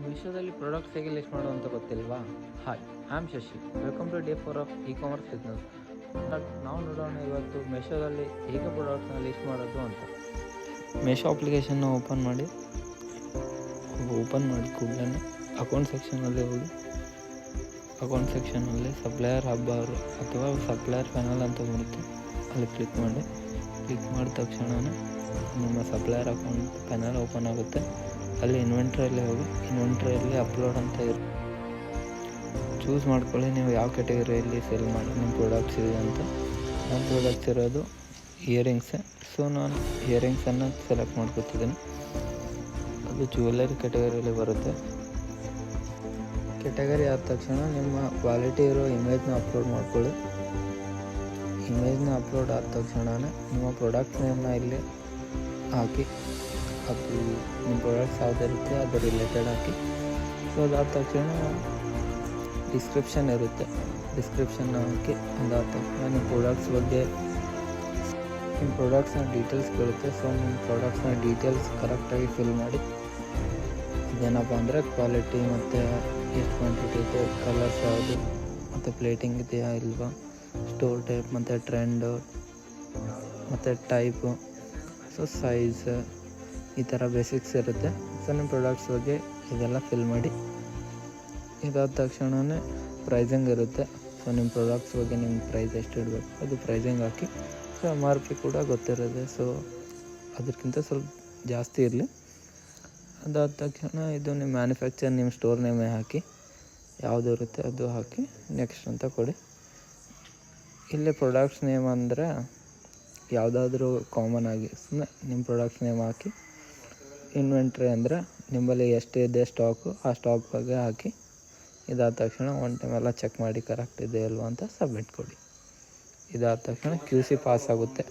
ಮೀಶೋದಲ್ಲಿ ಪ್ರಾಡಕ್ಟ್ಸ್ ಹೇಗೆ ಲಿಸ್ಟ್ ಮಾಡೋದು ಅಂತ ಗೊತ್ತಿಲ್ವಾ? Hi, I am Shashi. Welcome to day 4 of e commerce business. ನಾವು ನೋಡೋಣ ಇವತ್ತು ಮೀಶೋದಲ್ಲಿ ಹೇಗೆ ಪ್ರಾಡಕ್ಟ್ಸ್ನ ಲಿಸ್ಟ್ ಮಾಡೋದು ಅಂತ. ಮೀಶೋ ಅಪ್ಲಿಕೇಶನ್ನ ಓಪನ್ ಮಾಡಿ ಕೂಡಲೇ ಅಕೌಂಟ್ ಸೆಕ್ಷನಲ್ಲಿ ಹೋಗಿ ಅಕೌಂಟ್ ಸೆಕ್ಷನಲ್ಲಿ ಸಪ್ಲೈಯರ್ ಹಬ್ ಅಥವಾ ಸಪ್ಲೈಯರ್ ಪ್ಯಾನಲ್ ಅಂತ ಬರುತ್ತೆ, ಅಲ್ಲಿ ಕ್ಲಿಕ್ ಮಾಡಿದ ತಕ್ಷಣವೇ ನಿಮ್ಮ ಸಪ್ಲೈಯರ್ ಅಕೌಂಟ್ ಪ್ಯಾನಲ್ ಓಪನ್ ಆಗುತ್ತೆ. ಅಲ್ಲಿ ಇನ್ವೆಂಟ್ರಿಯಲ್ಲಿ ಹೋಗಿ ಇನ್ವೆಂಟ್ರಿಯಲ್ಲಿ ಅಪ್ಲೋಡ್ ಅಂತ ಚೂಸ್ ಮಾಡ್ಕೊಳ್ಳಿ ನೀವು ಯಾವ ಕ್ಯಾಟಗರಿಯಲ್ಲಿ ಸೆಲ್ ಮಾಡಿ ನಿಮ್ಮ ಪ್ರಾಡಕ್ಟ್ಸ್ ಇದೆ ಅಂತ. ನನ್ನ ಪ್ರಾಡಕ್ಟ್ಸ್ ಇರೋದು ಇಯರಿಂಗ್ಸ್, ಸೊ ನಾನು ಇಯರಿಂಗ್ಸನ್ನು ಸೆಲೆಕ್ಟ್ ಮಾಡ್ಕೊತಿದ್ದೀನಿ. ಅದು ಜ್ಯುವೆಲ್ಲರಿ ಕ್ಯಾಟಗರಿಯಲ್ಲಿ ಬರುತ್ತೆ. ಕ್ಯಾಟಗರಿ ಆದ ತಕ್ಷಣ ನಿಮ್ಮ ಕ್ವಾಲಿಟಿ ಇರೋ ಇಮೇಜ್ನ ಅಪ್ಲೋಡ್ ಮಾಡ್ಕೊಳ್ಳಿ. ಇಮೇಜ್ನ ಅಪ್ಲೋಡ್ ಆದ ತಕ್ಷಣವೇ ನಿಮ್ಮ ಪ್ರಾಡಕ್ಟ್ ನೇಮ್ನ ಇಲ್ಲಿ ಹಾಕಿ, ಅದು ನಿಮ್ಮ ಪ್ರಾಡಕ್ಟ್ಸ್ ಯಾವುದಿರುತ್ತೆ ಅದು ರಿಲೇಟೆಡ್ ಹಾಕಿ. ಸೊ ಅದಾದ ತಕ್ಷಣ ಡಿಸ್ಕ್ರಿಪ್ಷನ್ ಇರುತ್ತೆ, ಡಿಸ್ಕ್ರಿಪ್ಷನ್ನ ಹಾಕಿ. ಅದಾದ ತಕ್ಷಣ ನಿಮ್ಮ ಪ್ರಾಡಕ್ಟ್ಸ್ ಬಗ್ಗೆ ನಿಮ್ಮ ಪ್ರಾಡಕ್ಟ್ಸ್ನ ಡೀಟೇಲ್ಸ್ ಬರುತ್ತೆ. ಸೊ ನಿಮ್ಮ ಪ್ರಾಡಕ್ಟ್ಸ್ನ ಡೀಟೇಲ್ಸ್ ಕರೆಕ್ಟಾಗಿ ಫಿಲ್ ಮಾಡಿ. ಇದೇನಪ್ಪ ಅಂದರೆ ಕ್ವಾಲಿಟಿ ಮತ್ತು ಎಷ್ಟು ಕ್ವಾಂಟಿಟಿ ಇದೆ, ಕಲರ್ಸ್ ಯಾವುದು, ಮತ್ತು ಪ್ಲೇಟಿಂಗ್ ಇದೆಯಾ ಇಲ್ವಾ, ಸ್ಟೋರ್ ಟೈಪ್ ಮತ್ತು ಟ್ರೆಂಡು ಮತ್ತು ಟೈಪು, ಸೊ ಸೈಜ್, ಈ ಥರ ಬೇಸಿಕ್ಸ್ ಇರುತ್ತೆ. ಸೊ ನಿಮ್ಮ ಪ್ರಾಡಕ್ಟ್ಸ್ ಬಗ್ಗೆ ಇದೆಲ್ಲ ಫಿಲ್ ಮಾಡಿ. ಇದಾದ ತಕ್ಷಣವೇ ಪ್ರೈಸಿಂಗ್ ಇರುತ್ತೆ. ಸೊ ನಿಮ್ಮ ಪ್ರಾಡಕ್ಟ್ಸ್ ಬಗ್ಗೆ ನಿಮ್ಮ ಪ್ರೈಸ್ ಎಷ್ಟು ಇಡಬೇಕು ಅದು ಪ್ರೈಸಿಂಗ್ ಹಾಕಿ. ಸೊ MRP ಕೂಡ ಗೊತ್ತಿರುತ್ತೆ, ಸೊ ಅದಕ್ಕಿಂತ ಸ್ವಲ್ಪ ಜಾಸ್ತಿ ಇರಲಿ. ಅದಾದ ತಕ್ಷಣ ಇದು ನಿಮ್ಮ ಮ್ಯಾನುಫ್ಯಾಕ್ಚರ್ ನಿಮ್ಮ ಸ್ಟೋರ್ ನೇಮೇ ಹಾಕಿ, ಯಾವುದು ಇರುತ್ತೆ ಅದು ಹಾಕಿ ನೆಕ್ಸ್ಟ್ ಅಂತ ಕೊಡಿ. ಇಲ್ಲಿ ಪ್ರಾಡಕ್ಟ್ಸ್ ನೇಮ್ ಅಂದರೆ ಯಾವುದಾದ್ರೂ ಕಾಮನ್ ಆಗಿ ಸುಮ್ಮನೆ ನಿಮ್ಮ ಪ್ರಾಡಕ್ಟ್ಸ್ ನೇಮ್ ಹಾಕಿ. ಇನ್ವೆಂಟ್ರಿ ಅಂದರೆ ನಿಮ್ಮಲ್ಲಿ ಎಷ್ಟಿದೆ ಸ್ಟಾಕು, ಆ ಸ್ಟಾಕ್ ಬಗ್ಗೆ ಹಾಕಿ. ಇದಾದ ತಕ್ಷಣ ಒನ್ ಟೈಮ್ ಎಲ್ಲ ಚೆಕ್ ಮಾಡಿ ಕರೆಕ್ಟ್ ಇದೆ ಅಲ್ವಾ ಅಂತ ಸಬ್ಮಿಟ್ ಕೊಡಿ. ಇದಾದ ತಕ್ಷಣ QC ಪಾಸ್ ಆಗುತ್ತೆ.